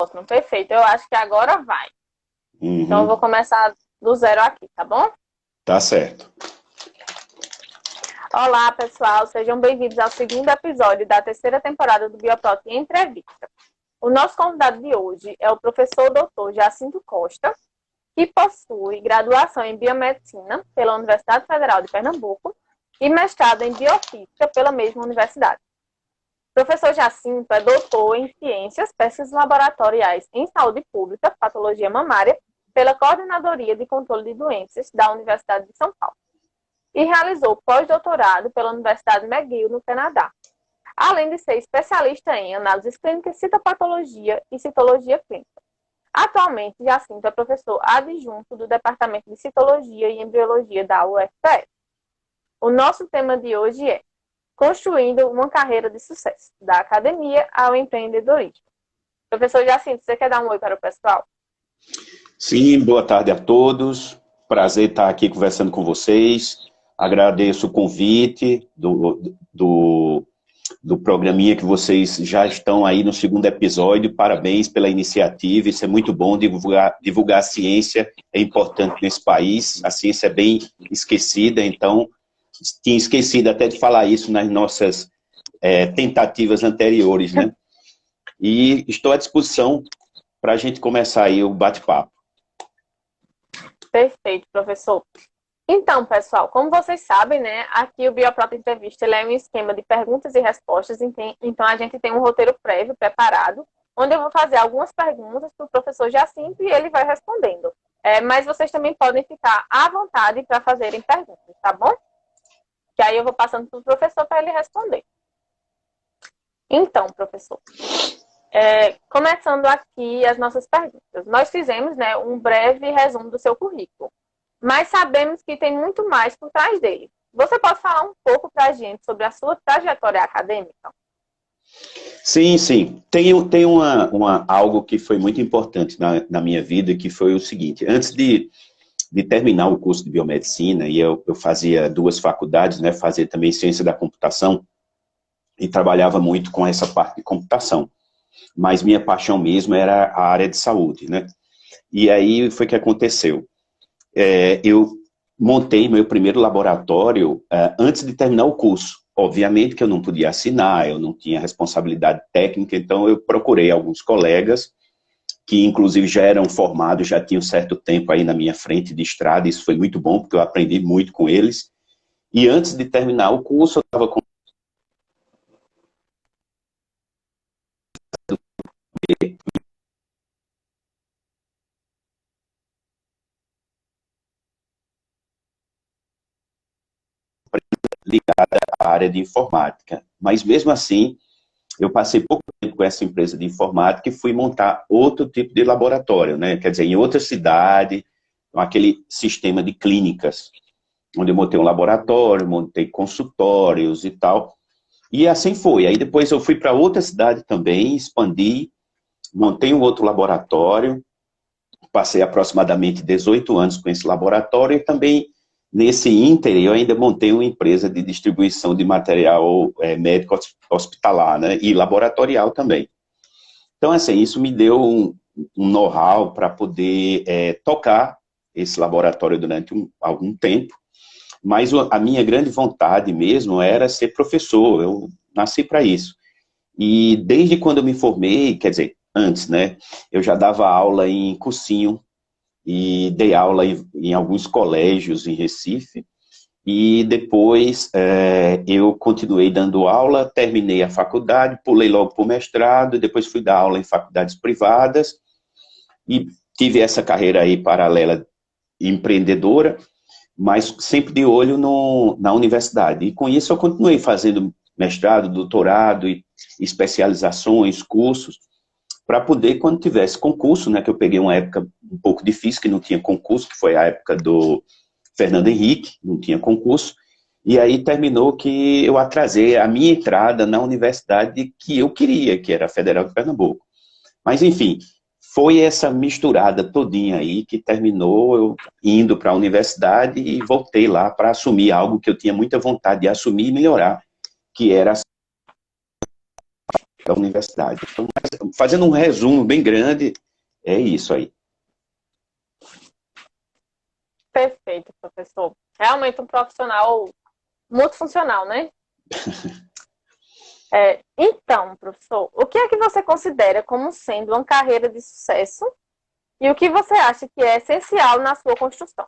Ótimo, perfeito. Eu acho que agora vai. Então, eu vou começar do zero aqui, tá bom? Tá certo. Olá, pessoal. Sejam bem-vindos ao segundo episódio da terceira temporada do Bioprot em Entrevista. O nosso convidado de hoje é o professor Dr. Jacinto Costa, que possui graduação em Biomedicina pela Universidade Federal de Pernambuco e mestrado em Biofísica pela mesma universidade. O professor Jacinto é doutor em Ciências, Pesquisas Laboratoriais em Saúde Pública, Patologia Mamária, pela Coordenadoria de Controle de Doenças da Universidade de São Paulo. E realizou pós-doutorado pela Universidade McGill, no Canadá. Além de ser especialista em análises clínicas, citopatologia e citologia clínica. Atualmente, Jacinto é professor adjunto do Departamento de Citologia e Embriologia da UFPR. O nosso tema de hoje é Construindo uma Carreira de Sucesso, da Academia ao Empreendedorismo. Professor Jacinto, você quer dar um oi para o pessoal? Sim, boa tarde a todos. Prazer estar aqui conversando com vocês. Agradeço o convite do programinha que vocês já estão aí no segundo episódio. Parabéns pela iniciativa. Isso é muito bom, divulgar a ciência é importante nesse país. A ciência é bem esquecida, então tinha esquecido até de falar isso nas nossas tentativas anteriores, né? E estou à disposição para a gente começar aí o bate-papo. Perfeito, professor. Então, pessoal, como vocês sabem, né, aqui o Bioprot Entrevista ele é um esquema de perguntas e respostas, então a gente tem um roteiro prévio preparado, onde eu vou fazer algumas perguntas para o professor Jacinto e ele vai respondendo. Mas vocês também podem ficar à vontade para fazerem perguntas, tá bom? Que aí eu vou passando para o professor para ele responder. Então, professor, começando aqui as nossas perguntas. Nós fizemos, né, um breve resumo do seu currículo, mas sabemos que tem muito mais por trás dele. Você pode falar um pouco para a gente sobre a sua trajetória acadêmica? Sim, sim. Tem algo que foi muito importante na minha vida, que foi o seguinte. Antes de terminar o curso de biomedicina, e eu fazia duas faculdades, né, fazia também ciência da computação, e trabalhava muito com essa parte de computação. Mas minha paixão mesmo era a área de saúde, né? E aí foi que aconteceu. Eu montei meu primeiro laboratório antes de terminar o curso. Obviamente que eu não podia assinar, eu não tinha responsabilidade técnica, então eu procurei alguns colegas que inclusive já eram formados, já tinham certo tempo aí na minha frente de estrada, isso foi muito bom, porque eu aprendi muito com eles. E antes de terminar o curso, eu estava com ligada à área de informática. Mas mesmo assim, eu passei pouco tempo com essa empresa de informática e fui montar outro tipo de laboratório, né? Quer dizer, em outra cidade, com aquele sistema de clínicas, onde eu montei um laboratório, montei consultórios e tal. E assim foi. Aí depois eu fui para outra cidade também, expandi, montei um outro laboratório, passei aproximadamente 18 anos com esse laboratório e também, nesse ínter, eu ainda montei uma empresa de distribuição de material médico hospitalar, né, e laboratorial também. Então, assim, isso me deu um know-how para poder tocar esse laboratório durante algum tempo, mas a minha grande vontade mesmo era ser professor, eu nasci para isso. E desde quando eu me formei, quer dizer, antes, né, eu já dava aula em cursinho, e dei aula em alguns colégios em Recife, e depois eu continuei dando aula, terminei a faculdade, pulei logo para o mestrado, depois fui dar aula em faculdades privadas, e tive essa carreira aí paralela empreendedora, mas sempre de olho na universidade. E com isso eu continuei fazendo mestrado, doutorado, e especializações, cursos, para poder, quando tivesse concurso, né, que eu peguei uma época um pouco difícil, que não tinha concurso, que foi a época do Fernando Henrique, não tinha concurso, e aí terminou que eu atrasei a minha entrada na universidade que eu queria, que era a Federal de Pernambuco. Mas, enfim, foi essa misturada todinha aí que terminou eu indo para a universidade e voltei lá para assumir algo que eu tinha muita vontade de assumir e melhorar, que era a universidade. Então, fazendo um resumo bem grande, é isso aí. Perfeito, professor. Realmente um profissional multifuncional, né? Então, professor, o que é que você considera como sendo uma carreira de sucesso e o que você acha que é essencial na sua construção?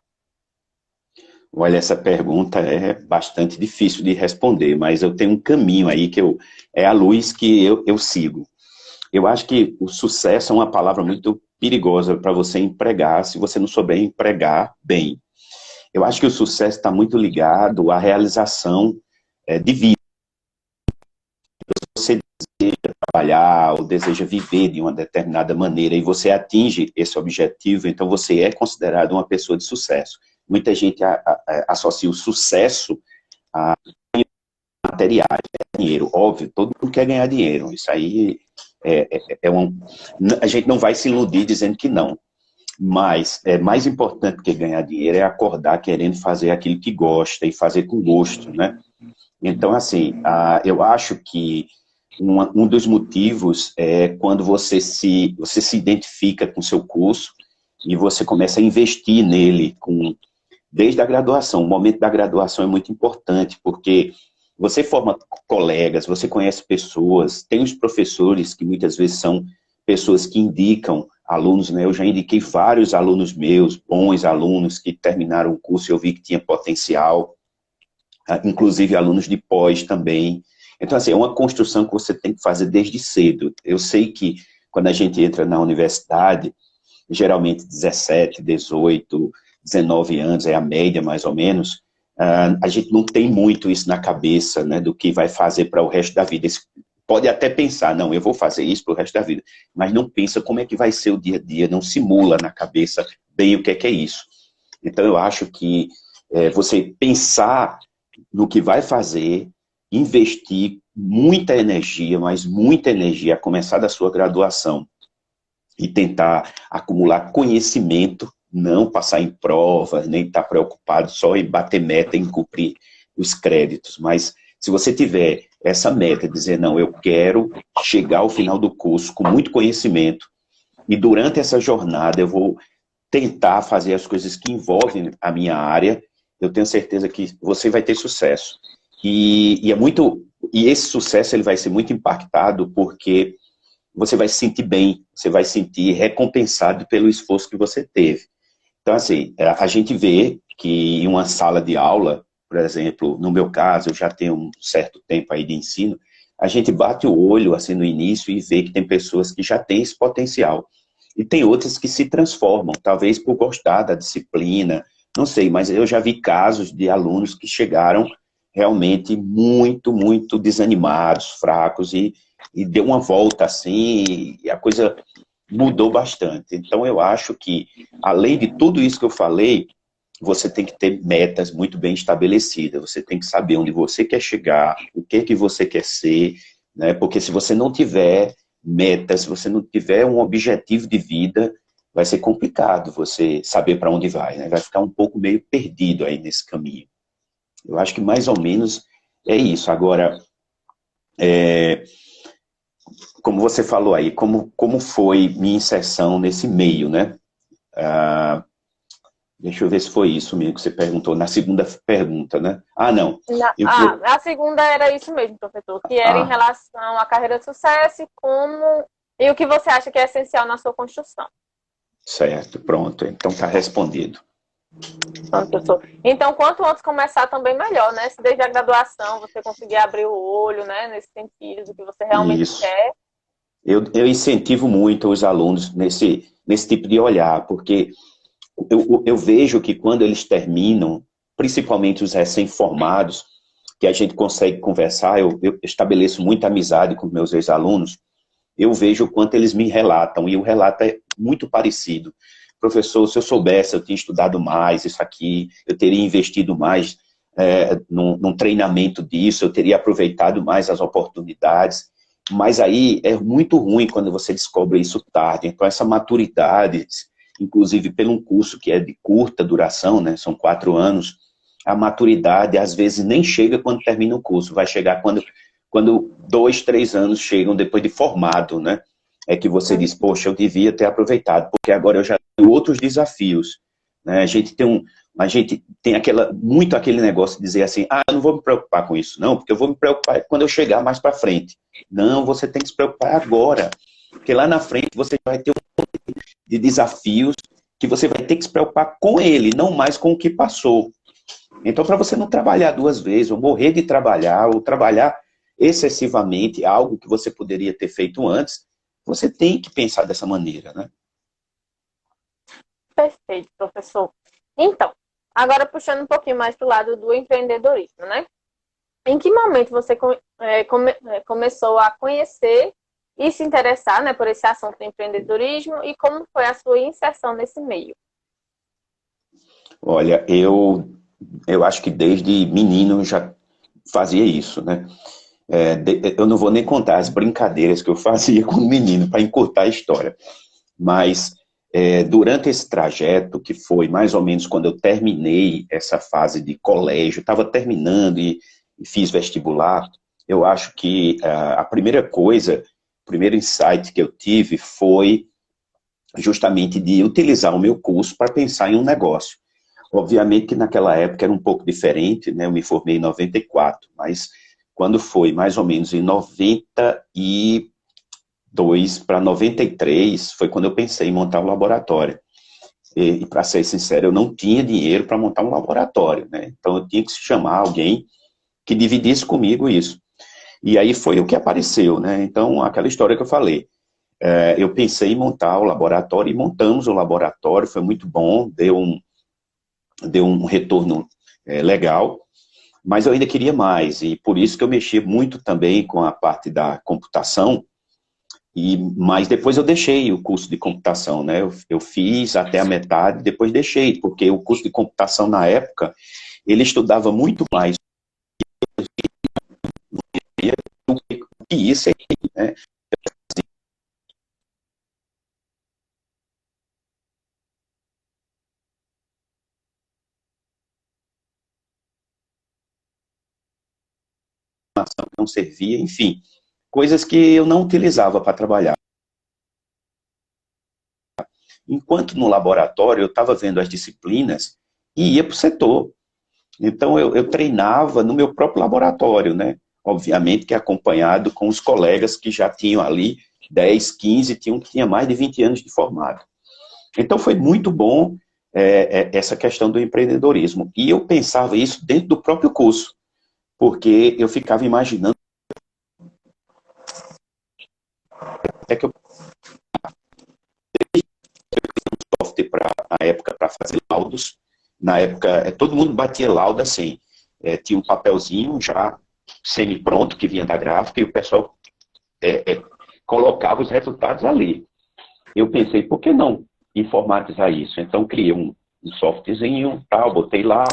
Olha, essa pergunta é bastante difícil de responder, mas eu tenho um caminho aí é a luz que eu sigo. Eu acho que o sucesso é uma palavra muito perigosa para você empregar, se você não souber empregar bem. Eu acho que o sucesso está muito ligado à realização de vida. Você deseja trabalhar ou deseja viver de uma determinada maneira e você atinge esse objetivo, então você é considerado uma pessoa de sucesso. Muita gente associa o sucesso a materiais, dinheiro. Óbvio, todo mundo quer ganhar dinheiro. Isso aí a gente não vai se iludir dizendo que não. Mas mais importante que ganhar dinheiro é acordar querendo fazer aquilo que gosta e fazer com gosto, né? Então, assim, eu acho que um dos motivos é quando você se identifica com o seu curso e você começa a investir nele desde a graduação. O momento da graduação é muito importante, porque você forma colegas, você conhece pessoas, tem os professores que muitas vezes são pessoas que indicam alunos, né? Eu já indiquei vários alunos meus, bons alunos que terminaram o curso e eu vi que tinha potencial, inclusive alunos de pós também. Então, assim, é uma construção que você tem que fazer desde cedo. Eu sei que quando a gente entra na universidade, geralmente 17, 18, 19 anos, é a média mais ou menos, a gente não tem muito isso na cabeça, né, do que vai fazer para o resto da vida. Pode até pensar, não, eu vou fazer isso para o resto da vida, mas não pensa como é que vai ser o dia a dia, não simula na cabeça bem o que é isso. Então, eu acho que você pensar no que vai fazer, investir muita energia, mas muita energia, a começar da sua graduação, e tentar acumular conhecimento, não passar em provas, nem estar preocupado só em bater meta, em cumprir os créditos. Mas se você tiver essa meta, dizer, não, eu quero chegar ao final do curso com muito conhecimento, e durante essa jornada eu vou tentar fazer as coisas que envolvem a minha área, eu tenho certeza que você vai ter sucesso. E esse sucesso ele vai ser muito impactado porque você vai se sentir bem, você vai se sentir recompensado pelo esforço que você teve. Então, assim, a gente vê que em uma sala de aula, por exemplo, no meu caso, eu já tenho um certo tempo aí de ensino, a gente bate o olho, assim, no início e vê que tem pessoas que já têm esse potencial. E tem outras que se transformam, talvez por gostar da disciplina, não sei, mas eu já vi casos de alunos que chegaram realmente muito, muito desanimados, fracos, e deu uma volta assim, e a coisa mudou bastante. Então eu acho que, além de tudo isso que eu falei, você tem que ter metas muito bem estabelecidas, você tem que saber onde você quer chegar, o que você quer ser, né? Porque se você não tiver metas, se você não tiver um objetivo de vida, vai ser complicado você saber para onde vai, né? Vai ficar um pouco meio perdido aí nesse caminho. Eu acho que mais ou menos é isso. Agora, como você falou aí, como foi minha inserção nesse meio, né? Deixa eu ver se foi isso mesmo que você perguntou, na segunda pergunta, né? Ah, não. A segunda era isso mesmo, professor, que era em relação à carreira de sucesso e o que você acha que é essencial na sua construção. Certo, pronto. Então está respondido. Pronto, professor. Então, quanto antes começar, também melhor, né? Se desde a graduação você conseguir abrir o olho, né? Nesse sentido, do que você realmente quer. Eu incentivo muito os alunos nesse tipo de olhar, porque eu vejo que quando eles terminam, principalmente os recém-formados, que a gente consegue conversar, eu estabeleço muita amizade com meus ex-alunos, eu vejo o quanto eles me relatam, e o relato é muito parecido. Professor, se eu soubesse, eu tinha estudado mais isso aqui, eu teria investido mais num treinamento disso, eu teria aproveitado mais as oportunidades, mas aí é muito ruim quando você descobre isso tarde. Então essa maturidade, inclusive pelo um curso que é de curta duração, né, são 4 anos, a maturidade às vezes nem chega quando termina o curso, vai chegar quando 2, 3 anos chegam depois de formado, né? é que você diz, poxa, eu devia ter aproveitado, porque agora eu já tenho outros desafios, né? A gente tem muito aquele negócio de dizer assim, eu não vou me preocupar com isso, não, porque eu vou me preocupar quando eu chegar mais para frente. Não, você tem que se preocupar agora, porque lá na frente você vai ter um monte de desafios que você vai ter que se preocupar com ele, não mais com o que passou. Então, para você não trabalhar duas vezes, ou morrer de trabalhar, ou trabalhar excessivamente, algo que você poderia ter feito antes, você tem que pensar dessa maneira, né? Perfeito, professor. Então, agora puxando um pouquinho mais para o lado do empreendedorismo, né? Em que momento você começou a conhecer e se interessar, né, por esse assunto do empreendedorismo e como foi a sua inserção nesse meio? Olha, eu acho que desde menino eu já fazia isso, né? Eu não vou nem contar as brincadeiras que eu fazia com o menino para encurtar a história, mas durante esse trajeto, que foi mais ou menos quando eu terminei essa fase de colégio, estava terminando e fiz vestibular, eu acho que a primeira coisa, o primeiro insight que eu tive foi justamente de utilizar o meu curso para pensar em um negócio. Obviamente que naquela época era um pouco diferente, né? Eu me formei em 94, mas quando foi mais ou menos em 92 para 93, foi quando eu pensei em montar um laboratório. E para ser sincero, eu não tinha dinheiro para montar um laboratório, né? Então eu tinha que chamar alguém que dividisse comigo isso. E aí foi o que apareceu, né? Então, aquela história que eu falei. Eu pensei em montar o laboratório e montamos o laboratório, foi muito bom, deu um retorno legal, mas eu ainda queria mais, e por isso que eu mexi muito também com a parte da computação, mas depois eu deixei o curso de computação, né? Eu fiz até a metade, depois deixei, porque o curso de computação na época, ele estudava muito mais do que isso aí, né? Não servia, enfim, coisas que eu não utilizava para trabalhar. Enquanto no laboratório eu estava vendo as disciplinas e ia para o setor. Então eu treinava no meu próprio laboratório, né? Obviamente que acompanhado com os colegas que já tinham ali 10, 15, tinha um que tinha mais de 20 anos de formado. Então foi muito bom essa questão do empreendedorismo. E eu pensava isso dentro do próprio curso, porque eu ficava imaginando até que eu software na época para fazer laudos. Na época, todo mundo batia laudo assim. Tinha um papelzinho já semi-pronto que vinha da gráfica e o pessoal colocava os resultados ali. Eu pensei, por que não informatizar isso? Então, criei um softwarezinho, tal, botei lá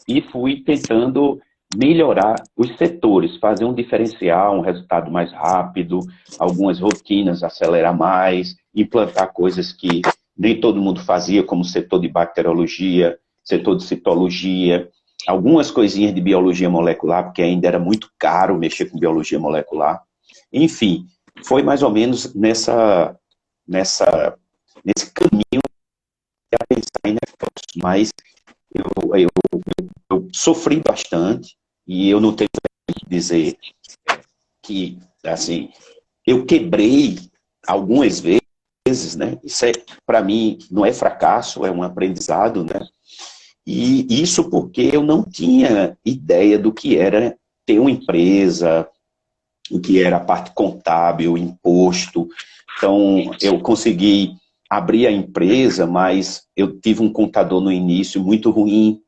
e fui tentando melhorar os setores, fazer um diferencial, um resultado mais rápido, algumas rotinas, acelerar mais, implantar coisas que nem todo mundo fazia, como o setor de bacteriologia, setor de citologia, algumas coisinhas de biologia molecular, porque ainda era muito caro mexer com biologia molecular. Enfim, foi mais ou menos nesse caminho a pensar em negócios. Mas eu sofri bastante e eu não tenho que dizer que, assim, eu quebrei algumas vezes, né? Isso para mim, não é fracasso, é um aprendizado, né? E isso porque eu não tinha ideia do que era ter uma empresa, o que era a parte contábil, imposto. Então, eu consegui abrir a empresa, mas eu tive um contador no início muito ruim.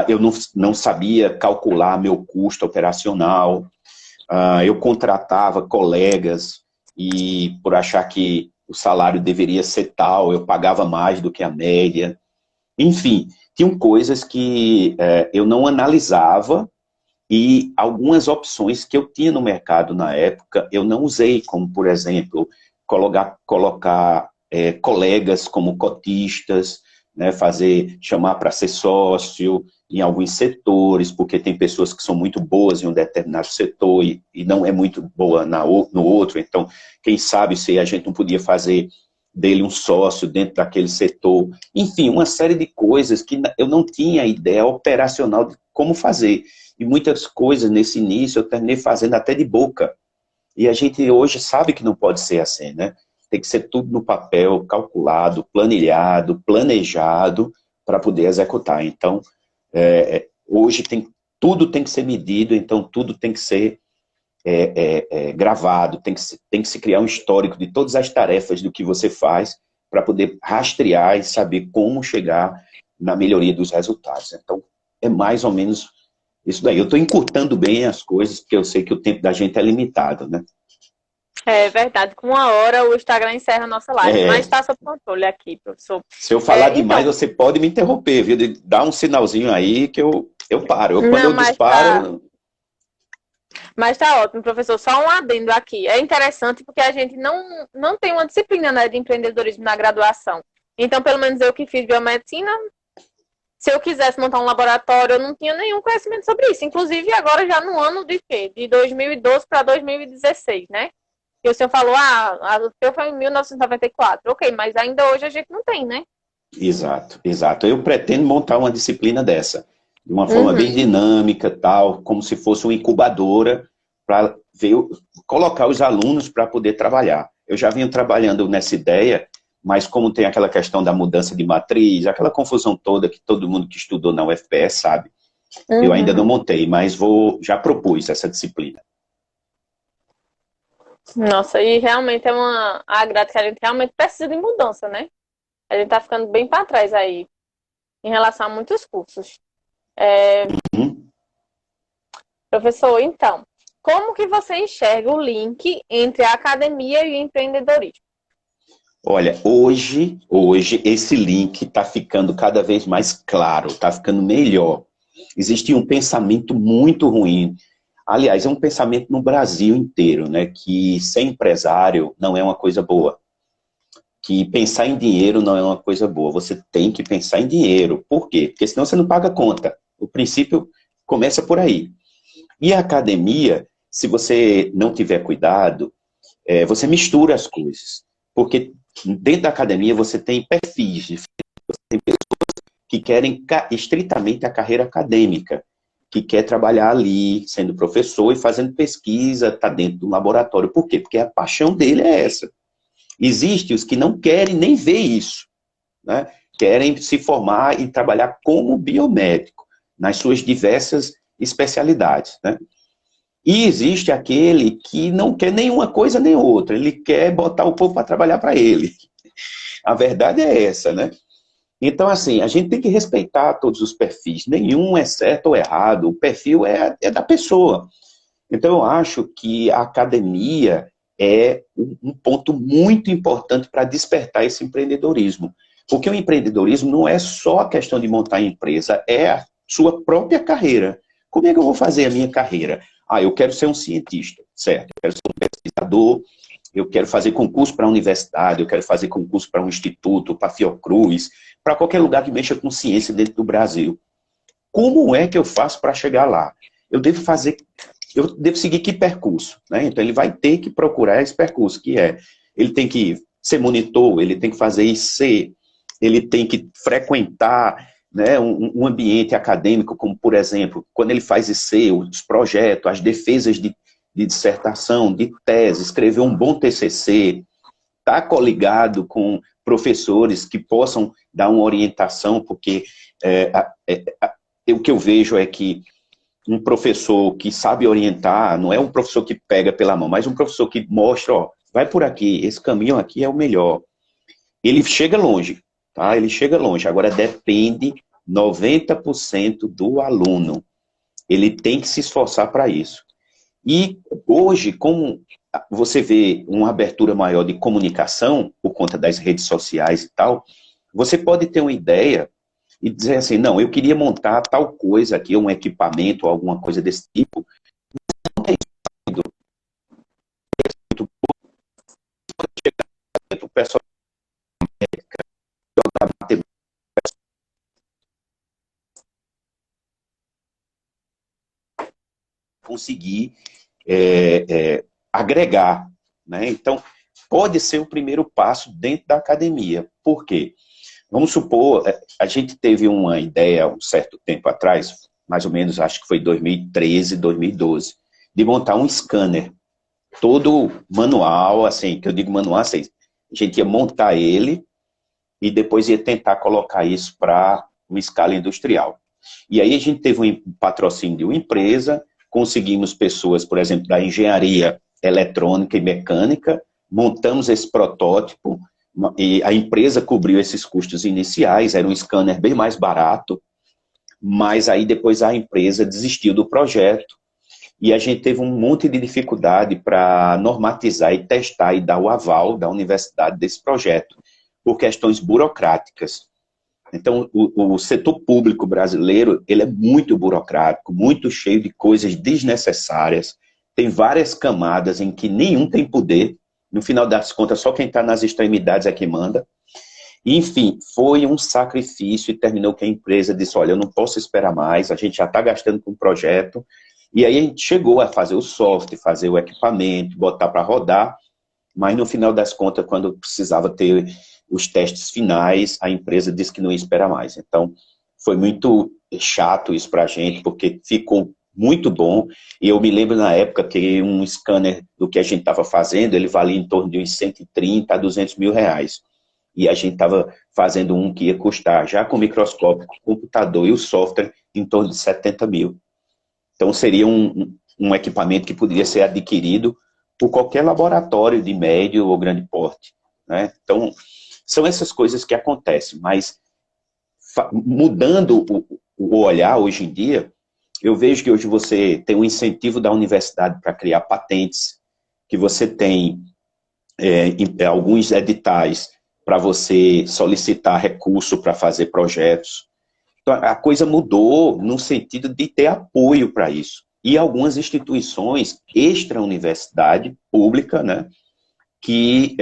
Eu não sabia calcular meu custo operacional. Eu contratava colegas e por achar que o salário deveria ser tal, eu pagava mais do que a média. Enfim, tinham coisas que eu não analisava e algumas opções que eu tinha no mercado na época eu não usei, como, por exemplo, colocar colegas como cotistas, né, chamar para ser sócio em alguns setores, porque tem pessoas que são muito boas em um determinado setor e não é muito boa no outro, então, quem sabe se a gente não podia fazer dele um sócio dentro daquele setor, enfim, uma série de coisas que eu não tinha ideia operacional de como fazer, e muitas coisas nesse início eu terminei fazendo até de boca, e a gente hoje sabe que não pode ser assim, né? Tem que ser tudo no papel, calculado, planilhado, planejado, para poder executar. Então, hoje tudo tem que ser medido, então tudo tem que ser gravado, tem que se criar um histórico de todas as tarefas do que você faz, para poder rastrear e saber como chegar na melhoria dos resultados. Então, é mais ou menos isso daí. Eu estou encurtando bem as coisas, porque eu sei que o tempo da gente é limitado, né? É verdade, com 1 hora o Instagram encerra a nossa live, mas está sob controle aqui, professor. Se eu falar demais, você pode me interromper, viu? Dá um sinalzinho aí que eu paro. Quando eu disparo... Mas tá ótimo, professor. Só um adendo aqui. É interessante porque a gente não tem uma disciplina, né, de empreendedorismo na graduação. Então, pelo menos eu que fiz biomedicina, se eu quisesse montar um laboratório, eu não tinha nenhum conhecimento sobre isso. Inclusive, agora já no ano de quê? De 2012 para 2016, né? E o senhor falou, o seu foi em 1994. Ok, mas ainda hoje a gente não tem, né? Exato, exato. Eu pretendo montar uma disciplina dessa, de uma forma bem dinâmica, tal, como se fosse uma incubadora, para colocar os alunos para poder trabalhar. Eu já venho trabalhando nessa ideia, mas como tem aquela questão da mudança de matriz, aquela confusão toda que todo mundo que estudou na UFPE sabe, eu ainda não montei, mas já propus essa disciplina. Nossa, e realmente é uma agrado que a gente realmente precisa de mudança, né? A gente tá ficando bem para trás aí, em relação a muitos cursos. Professor, então, como que você enxerga o link entre a academia e o empreendedorismo? Olha, hoje esse link está ficando cada vez mais claro, está ficando melhor. Existe um pensamento muito ruim. Aliás, é um pensamento no Brasil inteiro, né? Que ser empresário não é uma coisa boa. Que pensar em dinheiro não é uma coisa boa. Você tem que pensar em dinheiro. Por quê? Porque senão você não paga conta. O princípio começa por aí. E a academia, se você não tiver cuidado, você mistura as coisas. Porque dentro da academia você tem perfis diferentes. Você tem pessoas que querem estritamente a carreira acadêmica, que quer trabalhar ali, sendo professor e fazendo pesquisa, está dentro do laboratório. Por quê? Porque a paixão dele é essa. Existem os que não querem nem ver isso, né? Querem se formar e trabalhar como biomédico, nas suas diversas especialidades, né? E existe aquele que não quer nenhuma coisa nem outra, ele quer botar o povo para trabalhar para ele. A verdade é essa, né? Então, assim, a gente tem que respeitar todos os perfis, nenhum é certo ou errado, o perfil é da pessoa. Então, eu acho que a academia é um ponto muito importante para despertar esse empreendedorismo. Porque o empreendedorismo não é só a questão de montar a empresa, é a sua própria carreira. Como é que eu vou fazer a minha carreira? Eu quero ser um cientista, certo? Eu quero ser um pesquisador, eu quero fazer concurso para a universidade, eu quero fazer concurso para um instituto, para a Fiocruz, para qualquer lugar que mexa com ciência dentro do Brasil. Como é que eu faço para chegar lá? Eu devo seguir que percurso, né? Então ele vai ter que procurar esse percurso, ele tem que ser monitor, ele tem que fazer IC, ele tem que frequentar, né, um ambiente acadêmico, como por exemplo, quando ele faz IC, os projetos, as defesas de dissertação, de tese, escrever um bom TCC, tá coligado com professores que possam dar uma orientação, porque o que eu vejo é que um professor que sabe orientar, não é um professor que pega pela mão, mas um professor que mostra, vai por aqui, esse caminho aqui é o melhor. Ele chega longe, tá? Ele chega longe. Agora depende 90% do aluno. Ele tem que se esforçar para isso. E hoje, como você vê uma abertura maior de comunicação, por conta das redes sociais e tal, você pode ter uma ideia e dizer assim, não, eu queria montar tal coisa aqui, um equipamento, ou alguma coisa desse tipo. Não tem sentido. O pessoal conseguir agregar, né? Então, pode ser o primeiro passo dentro da academia. Por quê? Vamos supor, a gente teve uma ideia um certo tempo atrás, mais ou menos, acho que foi 2013, 2012, de montar um scanner, todo manual, assim, que eu digo manual, assim, a gente ia montar ele e depois ia tentar colocar isso para uma escala industrial. E aí a gente teve um patrocínio de uma empresa, conseguimos pessoas, por exemplo, da engenharia eletrônica e mecânica, montamos esse protótipo, e a empresa cobriu esses custos iniciais, era um scanner bem mais barato, mas aí depois a empresa desistiu do projeto, e a gente teve um monte de dificuldade para normatizar e testar e dar o aval da universidade desse projeto, por questões burocráticas. Então, o setor público brasileiro, ele é muito burocrático, muito cheio de coisas desnecessárias, tem várias camadas em que nenhum tem poder, no final das contas, só quem está nas extremidades é que manda. Enfim, foi um sacrifício e terminou que a empresa disse, olha, eu não posso esperar mais, a gente já está gastando com o projeto. E aí a gente chegou a fazer o software, fazer o equipamento, botar para rodar, mas no final das contas, quando precisava ter os testes finais, a empresa disse que não ia esperar mais. Então, foi muito chato isso para a gente, porque ficou muito bom, e eu me lembro na época que um scanner do que a gente estava fazendo, ele valia em torno de uns 130 a 200 mil reais. E a gente estava fazendo um que ia custar, já com o microscópio, com o computador e o software, em torno de 70 mil. Então, seria um equipamento que poderia ser adquirido por qualquer laboratório de médio ou grande porte, né? Então, são essas coisas que acontecem, mas mudando o olhar hoje em dia, eu vejo que hoje você tem um incentivo da universidade para criar patentes, que você tem alguns editais para você solicitar recurso para fazer projetos. Então, a coisa mudou no sentido de ter apoio para isso. E algumas instituições extra-universidade pública, né, que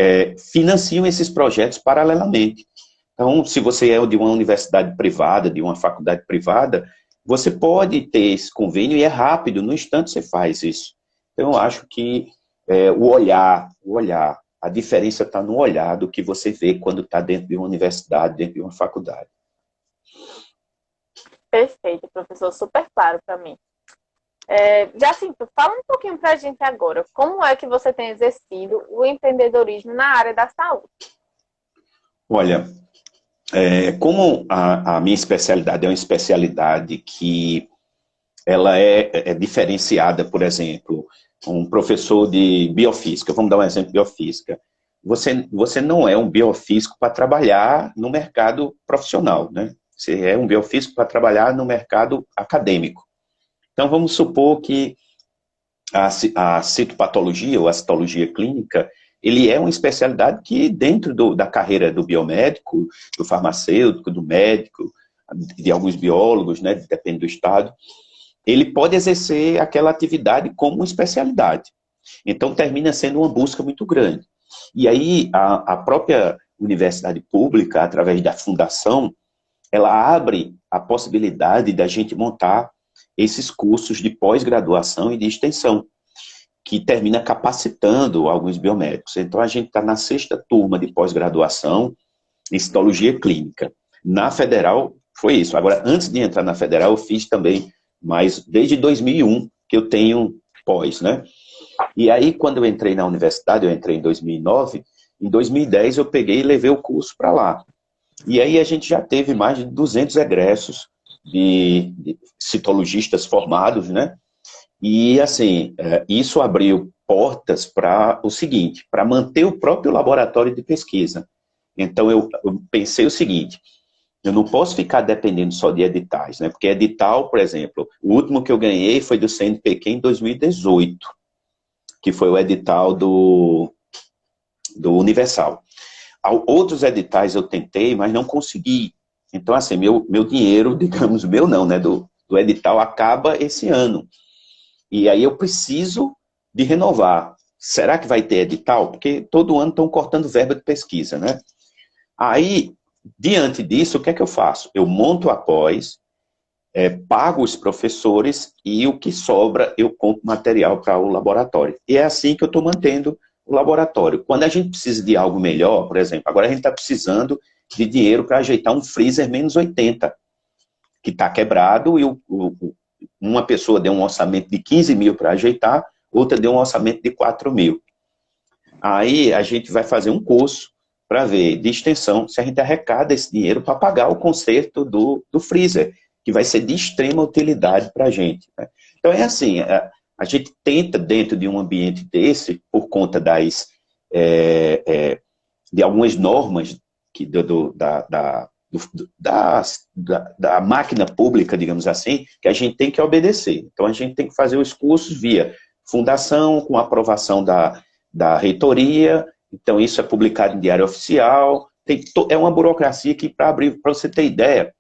financiam esses projetos paralelamente. Então, se você é de uma universidade privada, de uma faculdade privada, você pode ter esse convênio e é rápido, no instante você faz isso. Então, eu acho que o olhar, a diferença está no olhar do que você vê quando está dentro de uma universidade, dentro de uma faculdade. Perfeito, professor, super claro para mim. Jacinto, fala um pouquinho para a gente agora, como é que você tem exercido o empreendedorismo na área da saúde? Olha, como a minha especialidade é uma especialidade que ela é diferenciada, por exemplo, um professor de biofísica, vamos dar um exemplo de biofísica, você não é um biofísico para trabalhar no mercado profissional, né? Você é um biofísico para trabalhar no mercado acadêmico. Então, vamos supor que a citopatologia ou a citologia clínica, ele é uma especialidade que dentro da carreira do biomédico, do farmacêutico, do médico, de alguns biólogos, né, depende do estado, ele pode exercer aquela atividade como uma especialidade. Então, termina sendo uma busca muito grande. E aí, a própria universidade pública, através da fundação, ela abre a possibilidade da gente montar esses cursos de pós-graduação e de extensão, que termina capacitando alguns biomédicos. Então, a gente está na 6ª turma de pós-graduação em citologia clínica. Na Federal, foi isso. Agora, antes de entrar na Federal, eu fiz também, mas desde 2001 que eu tenho pós, né? E aí, quando eu entrei na universidade, eu entrei em 2009, em 2010 eu peguei e levei o curso para lá. E aí a gente já teve mais de 200 egressos de citologistas formados, né? E, assim, isso abriu portas para o seguinte, para manter o próprio laboratório de pesquisa. Então, eu pensei o seguinte, eu não posso ficar dependendo só de editais, né? Porque edital, por exemplo, o último que eu ganhei foi do CNPq em 2018, que foi o edital do Universal. Outros editais eu tentei, mas não consegui. Então, assim, meu dinheiro, digamos, meu não, né, do edital acaba esse ano. E aí eu preciso de renovar. Será que vai ter edital? Porque todo ano estão cortando verba de pesquisa, né? Aí, diante disso, o que é que eu faço? Eu monto a pós, pago os professores e o que sobra eu compro material para o laboratório. E é assim que eu estou mantendo o laboratório. Quando a gente precisa de algo melhor, por exemplo, agora a gente está precisando de dinheiro para ajeitar um freezer -80, que está quebrado, e uma pessoa deu um orçamento de 15 mil para ajeitar, outra deu um orçamento de 4 mil. Aí a gente vai fazer um curso para ver de extensão se a gente arrecada esse dinheiro para pagar o conserto do freezer, que vai ser de extrema utilidade para a gente, né? Então é assim, a gente tenta dentro de um ambiente desse, por conta de algumas normas que, da máquina pública, digamos assim, que a gente tem que obedecer. Então a gente tem que fazer os cursos via fundação, com aprovação da reitoria. Então isso é publicado em diário oficial. É uma burocracia que, para você ter ideia,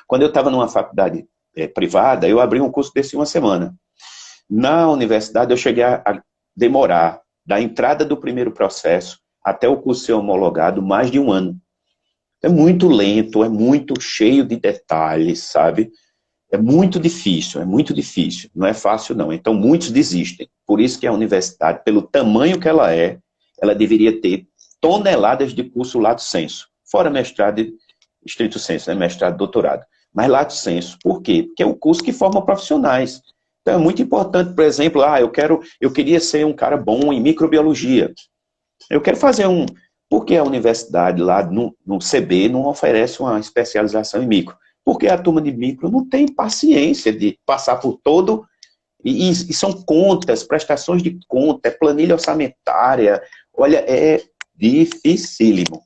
quando eu estava numa faculdade privada, eu abri um curso desse em uma semana. Na universidade, eu cheguei a demorar da entrada do primeiro processo até o curso ser homologado mais de um ano. É muito lento, é muito cheio de detalhes, sabe? É muito difícil, não é fácil não. Então muitos desistem. Por isso que a universidade, pelo tamanho que ela deveria ter toneladas de curso lato sensu, fora mestrado e estrito sensu, né? Mestrado e doutorado. Mas lato sensu, por quê? Porque é um curso que forma profissionais. Então é muito importante, por exemplo, eu queria ser um cara bom em microbiologia. Eu quero fazer Por que a universidade lá no CB não oferece uma especialização em micro? Porque a turma de micro não tem paciência de passar por todo... E são contas, prestações de conta, é planilha orçamentária. Olha, é dificílimo.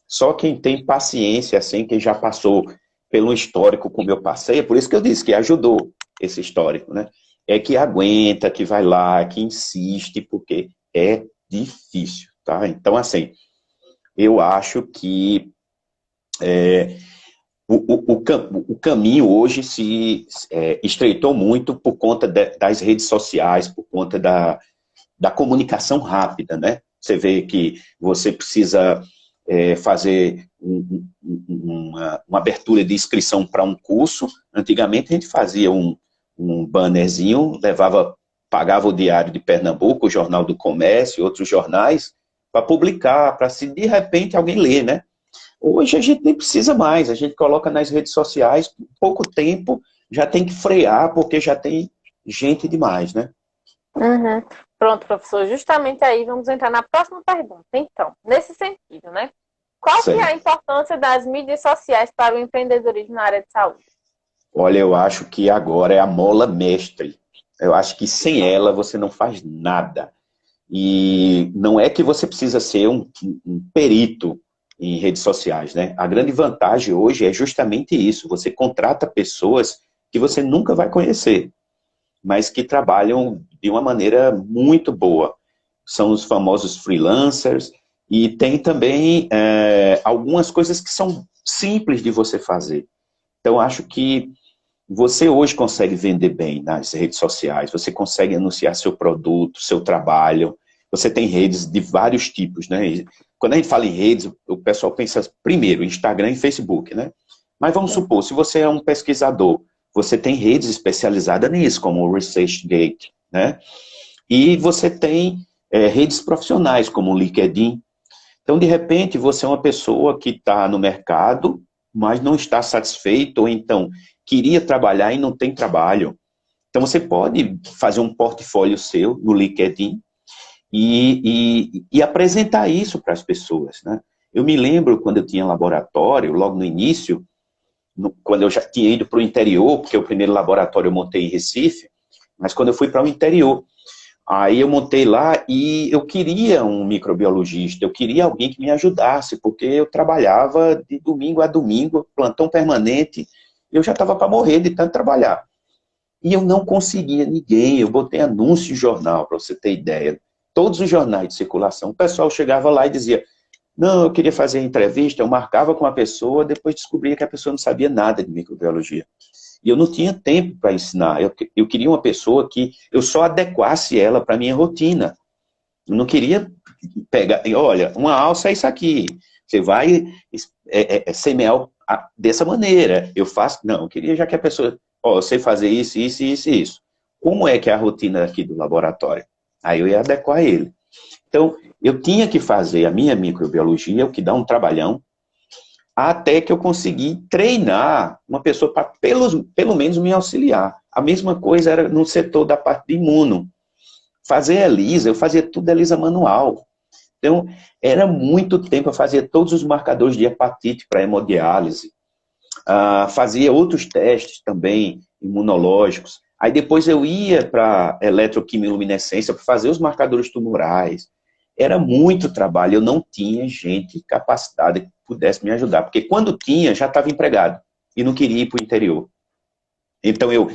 Só quem tem paciência, assim, quem já passou pelo histórico como eu passei, é por isso que eu disse que ajudou esse histórico, né? É que aguenta, que vai lá, que insiste, porque é difícil, tá? Então, assim, eu acho que o caminho hoje se estreitou muito por conta das redes sociais, por conta da comunicação rápida, né? Você vê que você precisa fazer uma abertura de inscrição para um curso. Antigamente a gente fazia um bannerzinho, pagava o Diário de Pernambuco, o Jornal do Comércio e outros jornais, para publicar, para se de repente alguém ler, né? Hoje a gente nem precisa mais, a gente coloca nas redes sociais, pouco tempo, já tem que frear, porque já tem gente demais, né? Uhum. Pronto, professor, justamente aí vamos entrar na próxima pergunta. Então, nesse sentido, né? Qual que é a importância das mídias sociais para o empreendedorismo na área de saúde? Olha, eu acho que agora é a mola mestre. Eu acho que sem ela você não faz nada. E não é que você precisa ser um perito em redes sociais, né? A grande vantagem hoje é justamente isso. Você contrata pessoas que você nunca vai conhecer, mas que trabalham de uma maneira muito boa. São os famosos freelancers, e tem também algumas coisas que são simples de você fazer. Então, acho que você hoje consegue vender bem nas redes sociais, você consegue anunciar seu produto, seu trabalho, você tem redes de vários tipos, né? Quando a gente fala em redes, o pessoal pensa primeiro Instagram e Facebook, né? Mas vamos supor, se você é um pesquisador, você tem redes especializadas nisso, como o ResearchGate, né? E você tem redes profissionais, como o LinkedIn. Então, de repente, você é uma pessoa que está no mercado, mas não está satisfeito, ou então queria trabalhar e não tem trabalho. Então, você pode fazer um portfólio seu no LinkedIn e apresentar isso para as pessoas, né? Eu me lembro quando eu tinha laboratório, logo no início, quando eu já tinha ido para o interior, porque o primeiro laboratório eu montei em Recife, mas quando eu fui para o interior, aí eu montei lá e eu queria um microbiologista, eu queria alguém que me ajudasse, porque eu trabalhava de domingo a domingo, plantão permanente, eu já estava para morrer de tanto trabalhar. E eu não conseguia ninguém, eu botei anúncio em jornal, para você ter ideia. Todos os jornais de circulação, o pessoal chegava lá e dizia, não, eu queria fazer entrevista, eu marcava com a pessoa, depois descobria que a pessoa não sabia nada de microbiologia. E eu não tinha tempo para ensinar, eu queria uma pessoa que eu só adequasse ela para a minha rotina. Eu não queria pegar, olha, uma alça é isso aqui, você vai semear dessa maneira, eu faço, não, eu queria já que a pessoa ó, eu sei fazer isso, isso, isso e isso. Como é que é a rotina aqui do laboratório? Aí eu ia adequar ele. Então, eu tinha que fazer a minha microbiologia, o que dá um trabalhão, até que eu consegui treinar uma pessoa para pelo menos me auxiliar. A mesma coisa era no setor da parte de imuno. Fazer ELISA, eu fazia tudo ELISA manual. Então, era muito tempo, eu fazia todos os marcadores de hepatite para hemodiálise, fazia outros testes também, imunológicos. Aí depois eu ia para eletroquimiluminescência para fazer os marcadores tumorais. Era muito trabalho, eu não tinha gente capacitada que pudesse me ajudar, porque quando tinha, já estava empregado e não queria ir para o interior. Então eu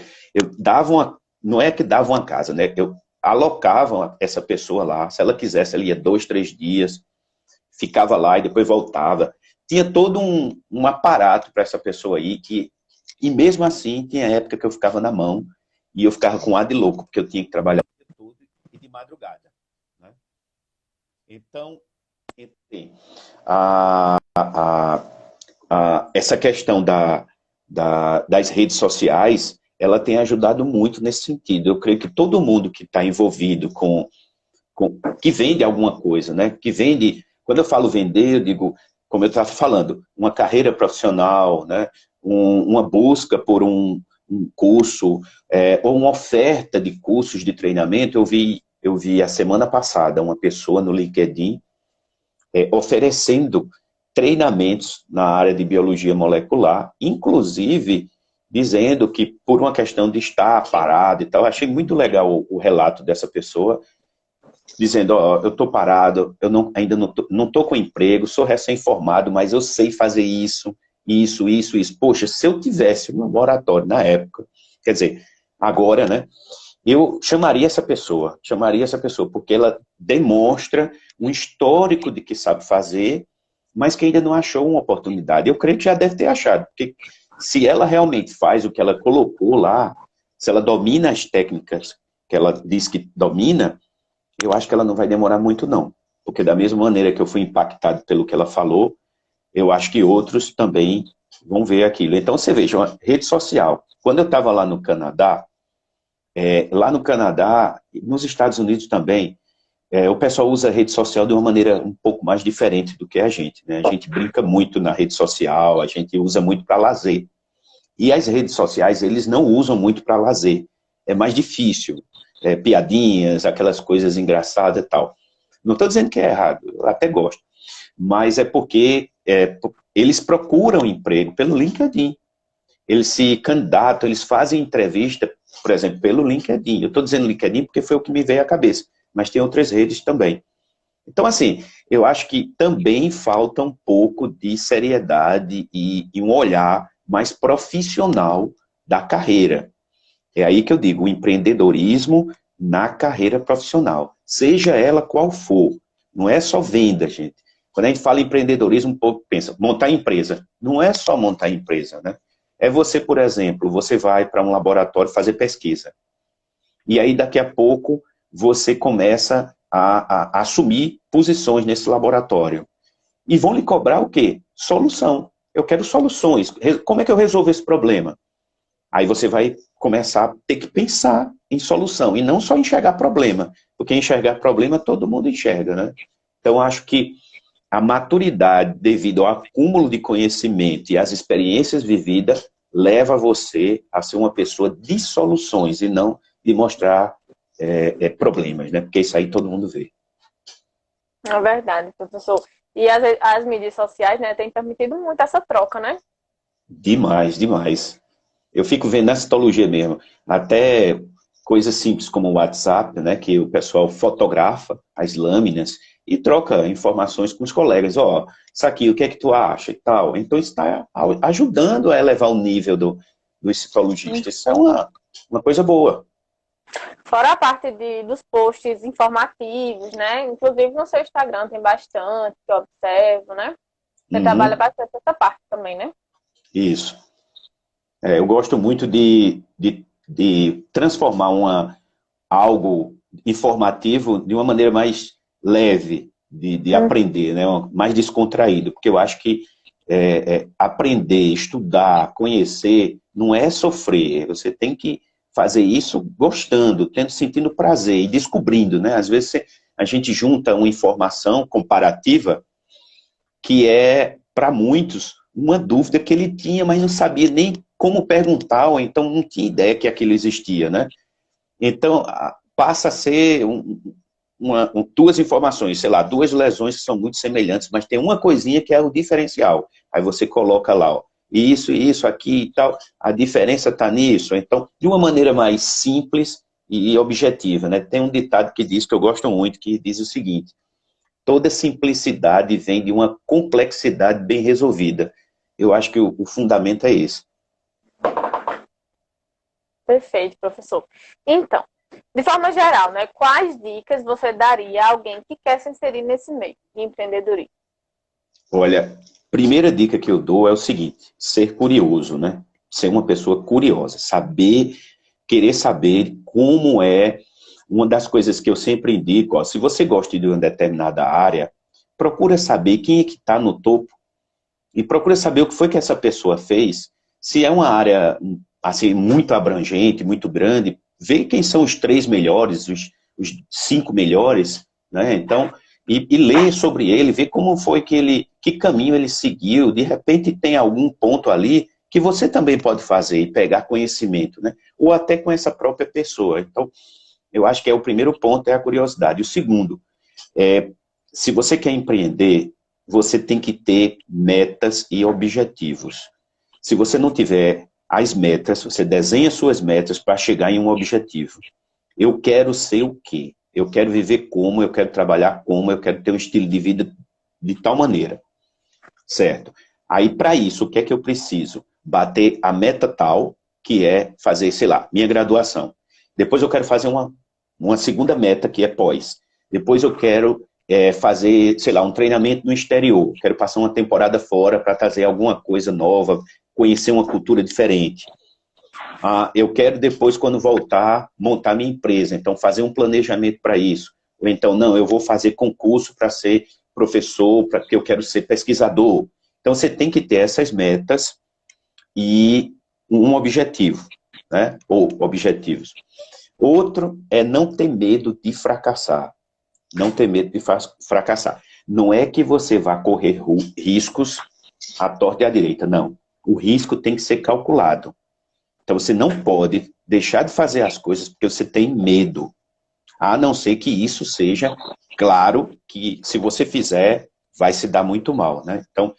dava uma, não é que dava uma casa, né? Eu alocava essa pessoa lá, se ela quisesse, ela ia 2, 3 dias, ficava lá e depois voltava. Tinha todo um aparato para essa pessoa aí, e mesmo assim, tinha época que eu ficava na mão, e eu ficava com ar de louco, porque eu tinha que trabalhar tudo e de madrugada. Né? Então, enfim, essa questão das redes sociais, ela tem ajudado muito nesse sentido. Eu creio que todo mundo que está envolvido que vende alguma coisa, né? Que vende, quando eu falo vender, eu digo, como eu estava falando, uma carreira profissional, né? Uma busca por um curso, ou uma oferta de cursos de treinamento. Eu vi a semana passada uma pessoa no LinkedIn oferecendo treinamentos na área de biologia molecular, inclusive dizendo que por uma questão de estar parado e tal, achei muito legal o relato dessa pessoa, dizendo, ó, eu estou parado, eu ainda não estou com emprego, sou recém-formado, mas eu sei fazer isso. Poxa, se eu tivesse um laboratório na época, quer dizer, agora, né, eu chamaria essa pessoa, porque ela demonstra um histórico de que sabe fazer, mas que ainda não achou uma oportunidade. Eu creio que já deve ter achado, porque se ela realmente faz o que ela colocou lá, se ela domina as técnicas que ela diz que domina, eu acho que ela não vai demorar muito, não. Porque da mesma maneira que eu fui impactado pelo que ela falou, eu acho que outros também vão ver aquilo. Então, você veja, uma rede social. Quando eu estava lá no Canadá, nos Estados Unidos também, o pessoal usa a rede social de uma maneira um pouco mais diferente do que a gente. Né? A gente brinca muito na rede social, a gente usa muito para lazer. E as redes sociais, eles não usam muito para lazer. É mais difícil. Piadinhas, aquelas coisas engraçadas e tal. Não estou dizendo que é errado, eu até gosto. Mas é porque eles procuram emprego pelo LinkedIn. Eles se candidatam, eles fazem entrevista, por exemplo, pelo LinkedIn. Eu estou dizendo LinkedIn porque foi o que me veio à cabeça, mas tem outras redes também. Então, assim, eu acho que também falta um pouco de seriedade e um olhar mais profissional da carreira. É aí que eu digo, o empreendedorismo na carreira profissional, seja ela qual for. Não é só venda, gente. Quando a gente fala em empreendedorismo, um pouco pensa, montar empresa. Não é só montar empresa, né? É você, por exemplo, você vai para um laboratório fazer pesquisa. E aí, daqui a pouco, você começa a assumir posições nesse laboratório. E vão lhe cobrar o quê? Solução. Eu quero soluções. Como é que eu resolvo esse problema? Aí você vai começar a ter que pensar em solução, e não só enxergar problema, porque enxergar problema todo mundo enxerga, né? Então, acho que a maturidade, devido ao acúmulo de conhecimento e às experiências vividas, leva você a ser uma pessoa de soluções, e não de mostrar problemas, né? Porque isso aí todo mundo vê. É verdade, professor. E as mídias sociais, né, têm permitido muito essa troca, né? Demais, demais. Eu fico vendo na citologia mesmo, até coisas simples como o WhatsApp, né, que o pessoal fotografa as lâminas e troca informações com os colegas. Ó, isso aqui, o que é que tu acha e tal. Então, isso está ajudando a elevar o nível dos citologistas. Isso é uma coisa boa. Fora a parte dos posts informativos, né? Inclusive no seu Instagram tem bastante, que eu observo, né? Você trabalha bastante essa parte também, né? Isso. Eu gosto muito de transformar algo informativo de uma maneira mais leve de aprender, né? Mais descontraído, porque eu acho que aprender, estudar, conhecer, não é sofrer. Você tem que fazer isso gostando, sentindo prazer e descobrindo, né? Às vezes a gente junta uma informação comparativa que é, para muitos, uma dúvida que ele tinha, mas não sabia nem como perguntar, ou então não tinha ideia que aquilo existia, né? Então, passa a ser duas informações, sei lá, duas lesões que são muito semelhantes, mas tem uma coisinha que é o diferencial. Aí você coloca lá, ó, isso, aqui e tal, a diferença está nisso. Então, de uma maneira mais simples e objetiva, né? Tem um ditado que diz, que eu gosto muito, que diz o seguinte: toda simplicidade vem de uma complexidade bem resolvida. Eu acho que o fundamento é esse. Perfeito, professor. Então, de forma geral, né, quais dicas você daria a alguém que quer se inserir nesse meio de empreendedorismo? Olha, primeira dica que eu dou é o seguinte: ser curioso, né? Ser uma pessoa curiosa, querer saber como é. Uma das coisas que eu sempre indico, ó, se você gosta de uma determinada área, procura saber quem é que está no topo e procura saber o que foi que essa pessoa fez. Se é uma área assim, muito abrangente, muito grande, vê quem são os 3 melhores, os 5 melhores, né? Então, e ler sobre ele, ver como foi que caminho ele seguiu. De repente tem algum ponto ali que você também pode fazer e pegar conhecimento, né? Ou até com essa própria pessoa. Então, eu acho que o primeiro ponto é a curiosidade. O segundo, se você quer empreender, você tem que ter metas e objetivos. Se você não tiver as metas, você desenha suas metas para chegar em um objetivo. Eu quero ser o quê? Eu quero viver como, eu quero trabalhar como, eu quero ter um estilo de vida de tal maneira. Certo? Aí, para isso, o que é que eu preciso? Bater a meta tal, que é fazer, sei lá, minha graduação. Depois eu quero fazer uma segunda meta, que é pós. Depois eu quero fazer, sei lá, um treinamento no exterior. Quero passar uma temporada fora para trazer alguma coisa nova, conhecer uma cultura diferente. Eu quero depois, quando voltar, montar minha empresa. Então, fazer um planejamento para isso. Ou então, não, eu vou fazer concurso para ser professor, porque eu quero ser pesquisador. Então, você tem que ter essas metas e um objetivo, né? Ou objetivos. Outro é não ter medo de fracassar. Não ter medo de fracassar. Não é que você vá correr riscos à torta e à direita, não. O risco tem que ser calculado. Então, você não pode deixar de fazer as coisas porque você tem medo. A não ser que isso seja claro que, se você fizer, vai se dar muito mal, né? Então,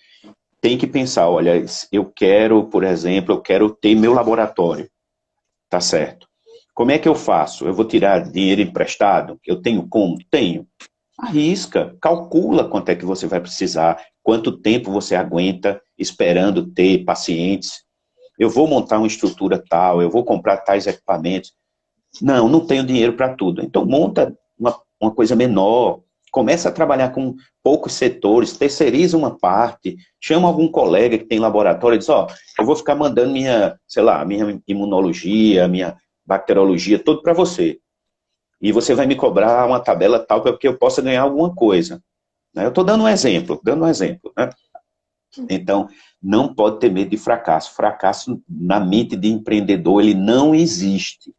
tem que pensar, olha, eu quero, por exemplo, eu quero ter meu laboratório. Tá certo. Como é que eu faço? Eu vou tirar dinheiro emprestado? Eu tenho como? Tenho. Arrisca, calcula quanto é que você vai precisar, quanto tempo você aguenta esperando ter pacientes. Eu vou montar uma estrutura tal, eu vou comprar tais equipamentos. Não tenho dinheiro para tudo. Então monta uma coisa menor, começa a trabalhar com poucos setores, terceiriza uma parte, chama algum colega que tem laboratório e diz, eu vou ficar mandando minha imunologia, minha bacteriologia, tudo para você. E você vai me cobrar uma tabela tal para que eu possa ganhar alguma coisa. Eu estou dando um exemplo, né? Então, não pode ter medo de fracasso. Fracasso, na mente de empreendedor, ele não existe.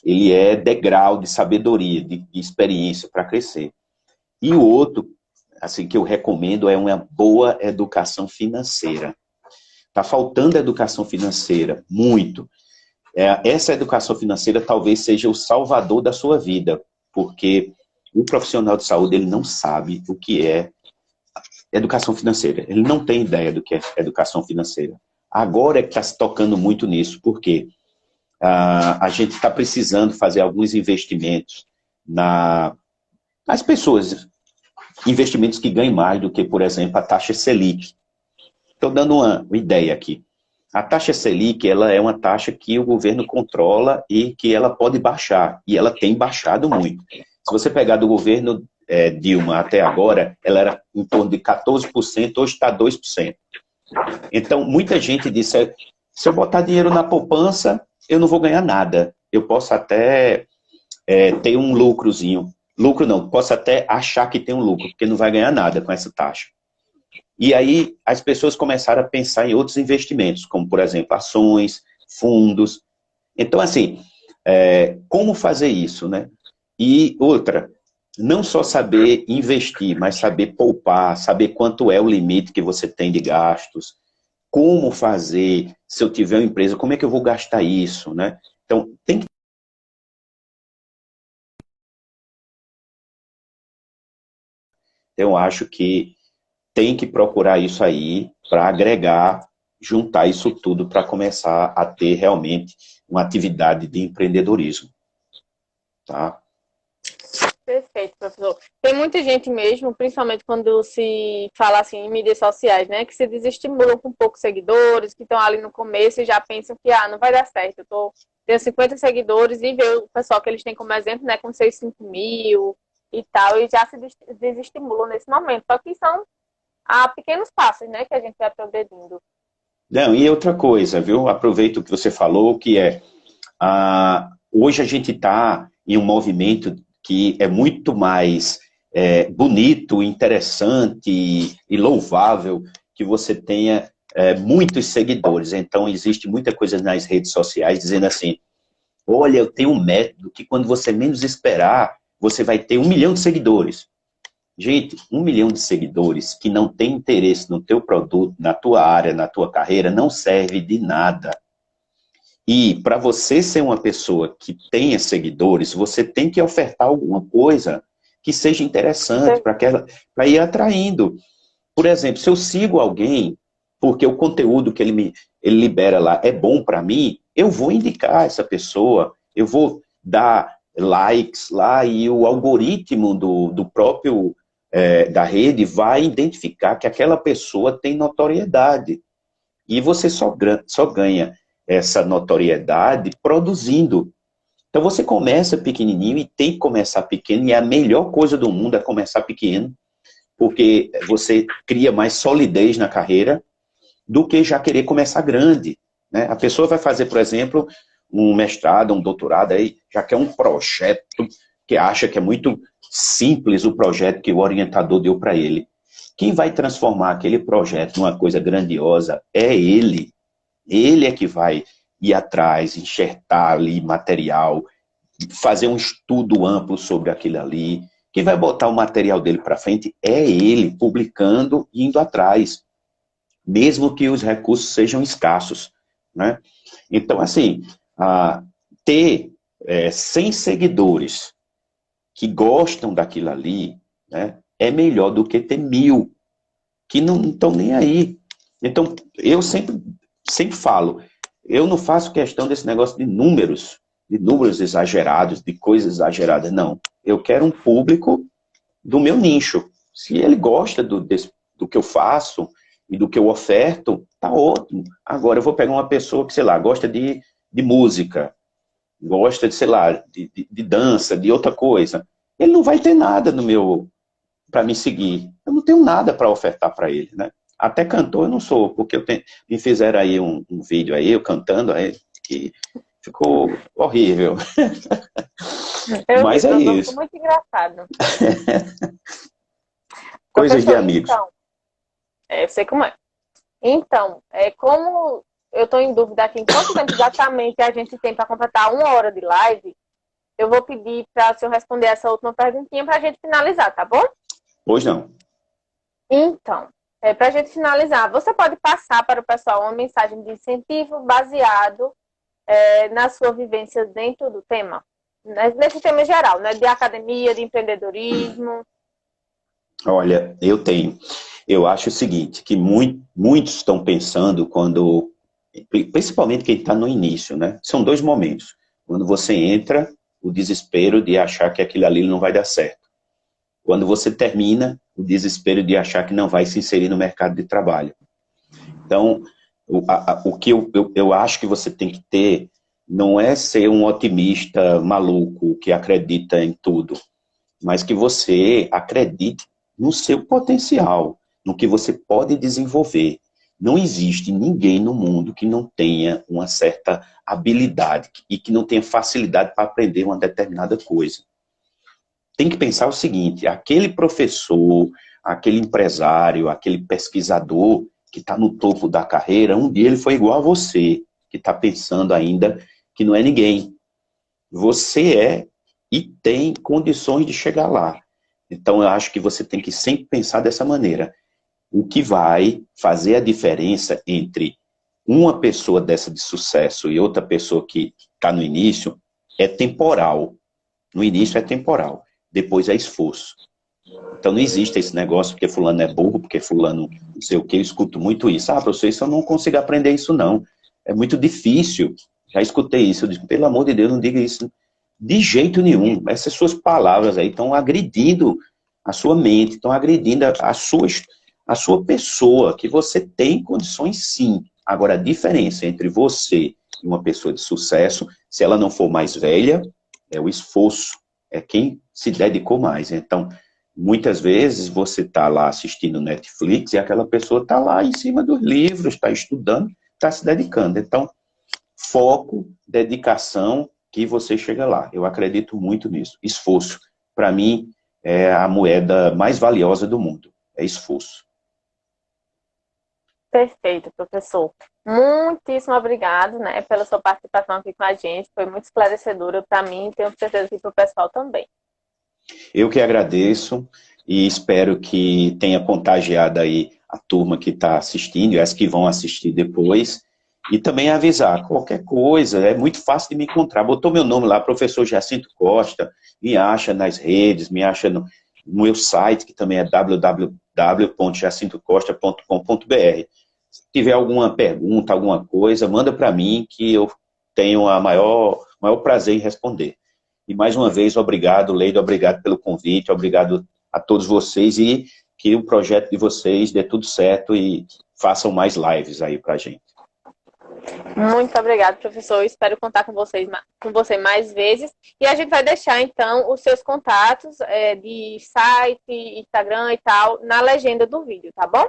Ele é degrau de sabedoria, de experiência para crescer. E o outro, assim, que eu recomendo é uma boa educação financeira. Está faltando educação financeira, muito. Essa educação financeira talvez seja o salvador da sua vida, porque o profissional de saúde ele não sabe o que é educação financeira. Ele não tem ideia do que é educação financeira. Agora é que está se tocando muito nisso, porque a gente está precisando fazer alguns investimentos nas pessoas, investimentos que ganhem mais do que, por exemplo, a taxa Selic. Estou dando uma ideia aqui. A taxa Selic, ela é uma taxa que o governo controla e que ela pode baixar, e ela tem baixado muito. Se você pegar do governo Dilma até agora, ela era em torno de 14%, hoje está 2%. Então, muita gente disse, se eu botar dinheiro na poupança, eu não vou ganhar nada. Eu posso até ter um lucrozinho. Lucro não, posso até achar que tem um lucro, porque não vai ganhar nada com essa taxa. E aí as pessoas começaram a pensar em outros investimentos, como, por exemplo, ações, fundos. Então, assim, como fazer isso, né? E outra, não só saber investir, mas saber poupar, saber quanto é o limite que você tem de gastos, como fazer, se eu tiver uma empresa, como é que eu vou gastar isso, né? Então, tem que... Eu acho que tem que procurar isso aí para agregar, juntar isso tudo para começar a ter realmente uma atividade de empreendedorismo, tá? Perfeito, professor. Tem muita gente mesmo, principalmente quando se fala assim em mídias sociais, né, que se desestimulam com poucos seguidores, que estão ali no começo e já pensam que, não vai dar certo, tenho 50 seguidores e vê o pessoal que eles têm como exemplo, né, com seus 5 mil e tal, e já se desestimulam nesse momento. Só que são pequenos passos, né, que a gente vai progredindo. Não, e outra coisa, viu? Aproveito o que você falou, que hoje a gente está em um movimento que é muito mais bonito, interessante e louvável que você tenha muitos seguidores. Então, existe muita coisa nas redes sociais dizendo assim, olha, eu tenho um método que quando você menos esperar, você vai ter 1 milhão de seguidores. Gente, 1 milhão de seguidores que não tem interesse no teu produto, na tua área, na tua carreira, não serve de nada. E para você ser uma pessoa que tenha seguidores, você tem que ofertar alguma coisa que seja interessante para ir atraindo. Por exemplo, se eu sigo alguém, porque o conteúdo que ele libera lá é bom para mim, eu vou indicar essa pessoa, eu vou dar likes lá e o algoritmo do próprio da rede vai identificar que aquela pessoa tem notoriedade. E você só ganha essa notoriedade produzindo. Então você começa pequenininho e tem que começar pequeno, e a melhor coisa do mundo é começar pequeno, porque você cria mais solidez na carreira do que já querer começar grande, né? A pessoa vai fazer, por exemplo, um mestrado, um doutorado, aí já quer um projeto que acha que é muito simples o projeto que o orientador deu para ele. Quem vai transformar aquele projeto numa coisa grandiosa é ele. Ele é que vai ir atrás, enxertar ali material, fazer um estudo amplo sobre aquilo ali. Quem vai botar o material dele para frente é ele, publicando e indo atrás, mesmo que os recursos sejam escassos, né? Então, assim, ter 100 seguidores que gostam daquilo ali, né, é melhor do que ter 1000 que não estão nem aí. Então, eu sempre falo, eu não faço questão desse negócio de números exagerados, de coisas exageradas, não. Eu quero um público do meu nicho. Se ele gosta do que eu faço e do que eu oferto, tá ótimo. Agora, eu vou pegar uma pessoa que, sei lá, gosta de música, gosta de, sei lá, de dança, de outra coisa. Ele não vai ter nada no meu para me seguir. Eu não tenho nada para ofertar para ele, né? Até cantor eu não sou, porque me fizeram aí um vídeo aí, eu cantando aí, que ficou horrível. Mas é isso. Ficou muito engraçado. Coisas de Professor, amigos. então, eu sei como é. Então, como eu estou em dúvida aqui, em quanto tempo exatamente a gente tem para completar 1 hora de live, eu vou pedir para o senhor responder essa última perguntinha para a gente finalizar, tá bom? Pois não. Então, para a gente finalizar, você pode passar para o pessoal uma mensagem de incentivo baseado na sua vivência dentro do tema? Nesse tema geral, né? De academia, de empreendedorismo. Olha, eu tenho. Eu acho o seguinte, que muitos estão pensando quando, principalmente quem está no início, né? São 2 momentos. Quando você entra, o desespero de achar que aquilo ali não vai dar certo. Quando você termina, o desespero de achar que não vai se inserir no mercado de trabalho. Então, o que eu acho que você tem que ter não é ser um otimista maluco que acredita em tudo, mas que você acredite no seu potencial, no que você pode desenvolver. Não existe ninguém no mundo que não tenha uma certa habilidade e que não tenha facilidade para aprender uma determinada coisa. Tem que pensar o seguinte, aquele professor, aquele empresário, aquele pesquisador que está no topo da carreira, um dia ele foi igual a você, que está pensando ainda que não é ninguém. Você é e tem condições de chegar lá. Então, eu acho que você tem que sempre pensar dessa maneira. O que vai fazer a diferença entre uma pessoa dessa de sucesso e outra pessoa que está no início é temporal. No início é temporal, depois é esforço. Então não existe esse negócio porque fulano é burro, porque fulano não sei o que, eu escuto muito isso. Ah, professor, isso eu não consigo aprender isso não. É muito difícil. Já escutei isso, eu digo, pelo amor de Deus, não diga isso de jeito nenhum. Essas suas palavras aí estão agredindo a sua mente, estão agredindo a sua pessoa, que você tem condições sim. Agora, a diferença entre você e uma pessoa de sucesso, se ela não for mais velha, é o esforço, é quem se dedicou mais. Então, muitas vezes você está lá assistindo Netflix e aquela pessoa está lá em cima dos livros, está estudando, está se dedicando. Então, foco, dedicação, que você chega lá. Eu acredito muito nisso. Esforço. Para mim, é a moeda mais valiosa do mundo. É esforço. Perfeito, professor. Muitíssimo obrigado, né, pela sua participação aqui com a gente. Foi muito esclarecedora para mim e tenho certeza que para o pessoal também. Eu que agradeço e espero que tenha contagiado aí a turma que está assistindo e as que vão assistir depois. E também avisar, qualquer coisa, é muito fácil de me encontrar. Botou meu nome lá, professor Jacinto Costa, me acha nas redes, me acha no meu site, que também é www.jacintocosta.com.br. Se tiver alguma pergunta, alguma coisa, manda para mim que eu tenho o maior prazer em responder. E mais uma vez, obrigado, Leida, obrigado pelo convite, obrigado a todos vocês e que o projeto de vocês dê tudo certo e façam mais lives aí pra gente. Muito obrigada, professor. Espero contar com você mais vezes. E a gente vai deixar, então, os seus contatos de site, Instagram e tal, na legenda do vídeo, tá bom?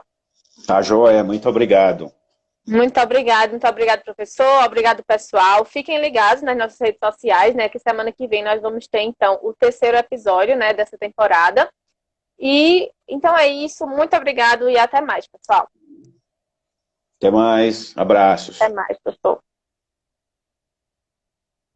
Tá, joia. Muito obrigado. Muito obrigado, professor. Obrigado, pessoal. Fiquem ligados nas nossas redes sociais, né? Que semana que vem nós vamos ter, então, o terceiro episódio, né, dessa temporada. E, então é isso. Muito obrigado e até mais, pessoal. Até mais. Abraços. Até mais, professor.